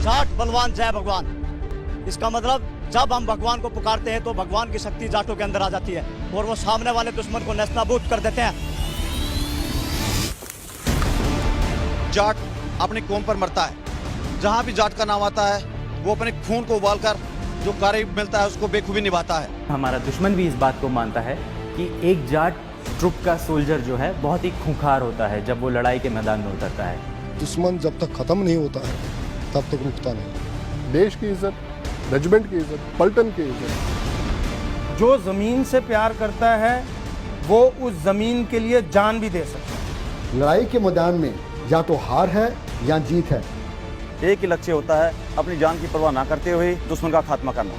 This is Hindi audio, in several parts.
जाट बलवान जय भगवान। इसका मतलब जब हम भगवान को पुकारते हैं तो भगवान की शक्ति जाटों के अंदर आ जाती है और वो सामने वाले दुश्मन को नेस्तनाबूद कर देते हैं। जाट अपनी कौम पर मरता है। जहां भी जाट का नाम आता है वो अपने खून को उबालकर जो कार्य मिलता है उसको बेखूबी निभाता है। हमारा दुश्मन भी इस बात को मानता है कि एक जाट ट्रुप का सोल्जर जो है बहुत ही खूंखार होता है जब वो लड़ाई के मैदान में उतरता है। दुश्मन जब तक खत्म नहीं होता है तब तक रुकता नहीं। देश की इज्जत, रेजिमेंट की इज्जत, पलटन की इज्जत। जो जमीन से प्यार करता है वो उस जमीन के लिए जान भी दे सकता है। लड़ाई के मैदान में या तो हार है या जीत है। एक ही लक्ष्य होता है, अपनी जान की परवाह ना करते हुए दुश्मन का खात्मा करना।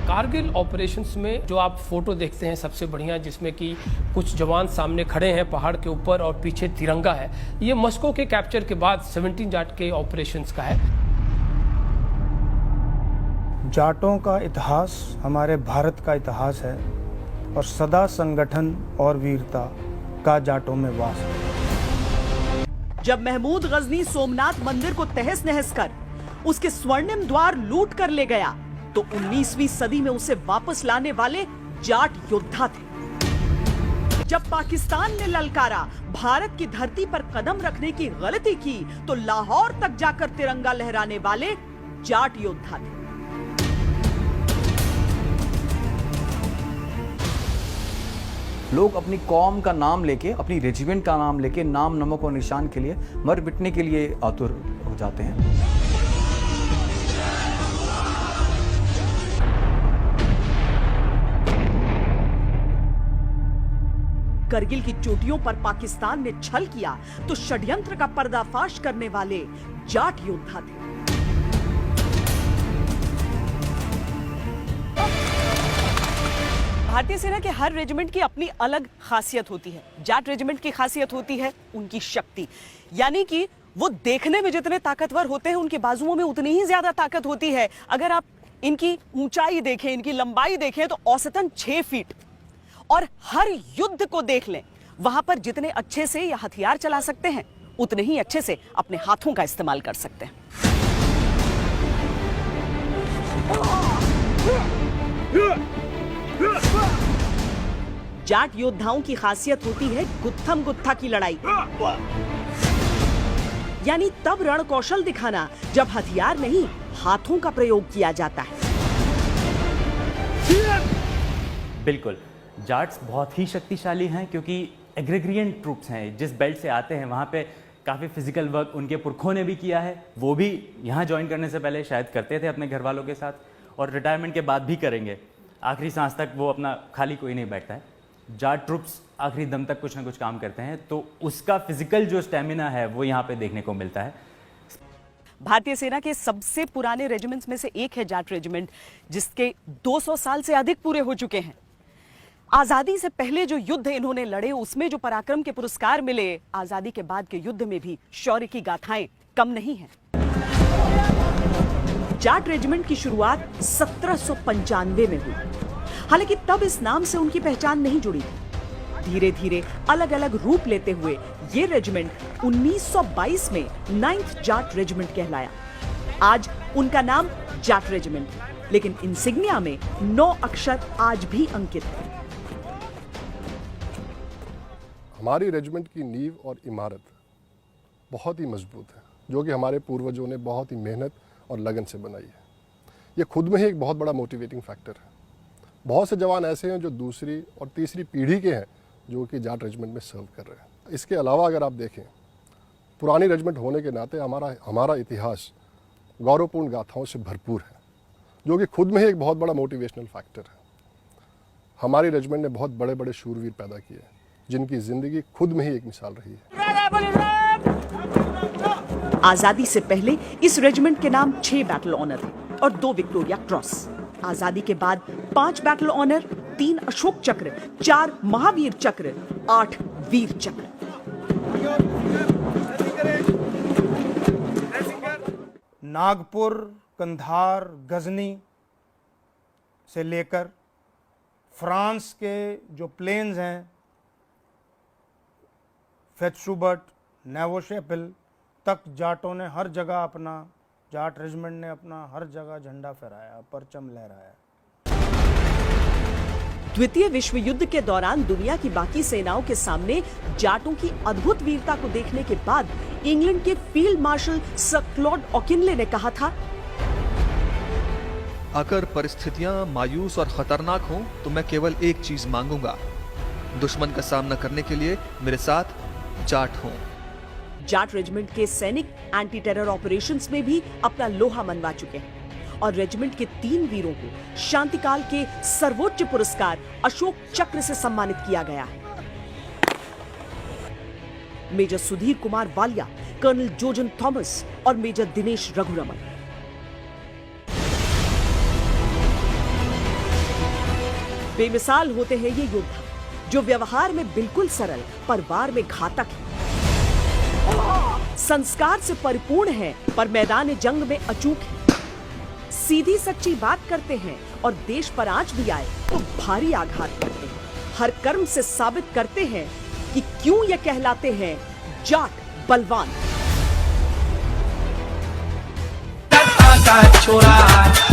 कारगिल ऑपरेशंस में जो आप फोटो देखते हैं सबसे बढ़िया, जिसमें कि कुछ जवान सामने खड़े हैं पहाड़ के ऊपर और पीछे तिरंगा है, ये मस्को के कैप्चर के बाद 17 जाट के ऑपरेशंस का है। जाटों का इतिहास हमारे भारत का इतिहास है और सदा संगठन और वीरता का जाटों में वास है। जब महमूद गजनी सोमनाथ मंदिर को तहस नहस कर उसके स्वर्णिम द्वार लूट कर ले गया तो 19वीं सदी में उसे वापस लाने वाले जाट योद्धा थे। जब पाकिस्तान ने ललकारा भारत की धरती पर कदम रखने की गलती की तो लाहौर तक जाकर तिरंगा लहराने वाले जाट योद्धा थे। लोग अपनी कौम का नाम लेके, अपनी रेजिमेंट का नाम लेके नाम, नमक और निशान के लिए मर मिटने के लिए आतुर हो जाते हैं। करगिल की चोटियों पर पाकिस्तान ने छल किया तो षड्यंत्र का पर्दाफाश करने वाले जाट योद्धा थे। भारतीय सेना के हर रेजिमेंट की अपनी अलग खासियत होती है। जाट रेजिमेंट की खासियत होती है उनकी शक्ति, यानी कि वो देखने में जितने ताकतवर होते हैं उनके बाजुओं में उतनी ही ज्यादा ताकत होती है। अगर आप इनकी ऊंचाई देखें, इनकी लंबाई देखें तो औसतन 6 फीट। और हर युद्ध को देख लें, वहां पर जितने अच्छे से ये हथियार चला सकते हैं उतने ही अच्छे से अपने हाथों का इस्तेमाल कर सकते हैं। जाट योद्धाओं की खासियत होती है गुत्थम गुत्था की लड़ाई, यानी तब रण कौशल दिखाना जब हथियार नहीं हाथों का प्रयोग किया जाता है। बिल्कुल, जाट्स बहुत ही शक्तिशाली हैं क्योंकि एग्रेग्रियन ट्रूप्स हैं। जिस बेल्ट से आते हैं वहाँ पे काफ़ी फिजिकल वर्क उनके पुरखों ने भी किया है। वो भी यहाँ ज्वाइन करने से पहले शायद करते थे अपने घर वालों के साथ, और रिटायरमेंट के बाद भी करेंगे। आखिरी सांस तक वो अपना खाली कोई नहीं बैठता है। जाट ट्रूप्स आखिरी दम तक कुछ ना कुछ काम करते हैं, तो उसका फिजिकल जो स्टेमिना है वो यहाँ पे देखने को मिलता है। भारतीय सेना के सबसे पुराने रेजिमेंट्स में से एक है जाट रेजिमेंट, जिसके 200 साल से अधिक पूरे हो चुके हैं। आजादी से पहले जो युद्ध इन्होंने लड़े उसमें जो पराक्रम के पुरस्कार मिले, आजादी के बाद के युद्ध में भी शौर्य की गाथाएं कम नहीं हैं। जाट रेजिमेंट की शुरुआत 1795 में हुई। हालांकि तब इस नाम से उनकी पहचान नहीं जुड़ी। धीरे धीरे अलग अलग रूप लेते हुए ये रेजिमेंट 1922 में 9th जाट रेजिमेंट कहलाया। आज उनका नाम जाट रेजिमेंट, लेकिन इंसिग्निया में 9 अक्षर आज भी अंकित है। हमारी रेजिमेंट की नींव और इमारत बहुत ही मजबूत है, जो कि हमारे पूर्वजों ने बहुत ही मेहनत और लगन से बनाई है। ये खुद में ही एक बहुत बड़ा मोटिवेटिंग फैक्टर है। बहुत से जवान ऐसे हैं जो दूसरी और तीसरी पीढ़ी के हैं जो कि जाट रेजिमेंट में सर्व कर रहे हैं। इसके अलावा अगर आप देखें, पुरानी रेजिमेंट होने के नाते हमारा इतिहास गौरवपूर्ण गाथाओं से भरपूर है, जो कि खुद में ही एक बहुत बड़ा मोटिवेशनल फैक्टर है। हमारी रेजिमेंट ने बहुत बड़े बड़े शूरवीर पैदा किए जिनकी जिंदगी खुद में ही एक मिसाल रही है। आजादी से पहले इस रेजिमेंट के नाम 6 बैटल ऑनर थे और 2 विक्टोरिया क्रॉस। आजादी के बाद 5 बैटल ऑनर, 3 अशोक चक्र, 4 महावीर चक्र, 8 वीर चक्र। नागपुर, कंधार, गजनी से लेकर फ्रांस के जो प्लेन्स हैं, फेत्शुबर्ट, नेवोशेपिल तक जाटों ने हर जगह अपना, जाट रेजिमेंट ने अपना हर जगह झंडा फहराया, परचम लहराया। द्वितीय विश्व युद्ध के दौरान दुनिया की बाकी सेनाओं के सामने जाटों की अद्भुत वीरता को देखने के बाद इंग्लैंड के फील्ड मार्शल सर क्लॉड ऑकिनले ने कहा था, अगर परिस्थितियां मायूस और खतरनाक हों तो मैं केवल एक चीज मांगूंगा, दुश्मन का सामना करने के लिए मेरे साथ जाट हों। जाट रेजिमेंट के सैनिक एंटी टेरर ऑपरेशंस में भी अपना लोहा मनवा चुके हैं और रेजिमेंट के 3 वीरों को शांतिकाल के सर्वोच्च पुरस्कार अशोक चक्र से सम्मानित किया गया है। Major Sudhir Kumar Walia, colonel Jojan Thomas और मेजर दिनेश रघुरमन। बेमिसाल होते हैं ये योद्धा जो व्यवहार में बिल्कुल सरल पर वार में घातक है, संस्कार से परिपूर्ण है पर मैदान जंग में अचूक है, सीधी सच्ची बात करते हैं और देश पर आंच भी आए तो भारी आघात करते हैं, हर कर्म से साबित करते हैं कि क्यों ये कहलाते हैं जाट बलवान। छोरा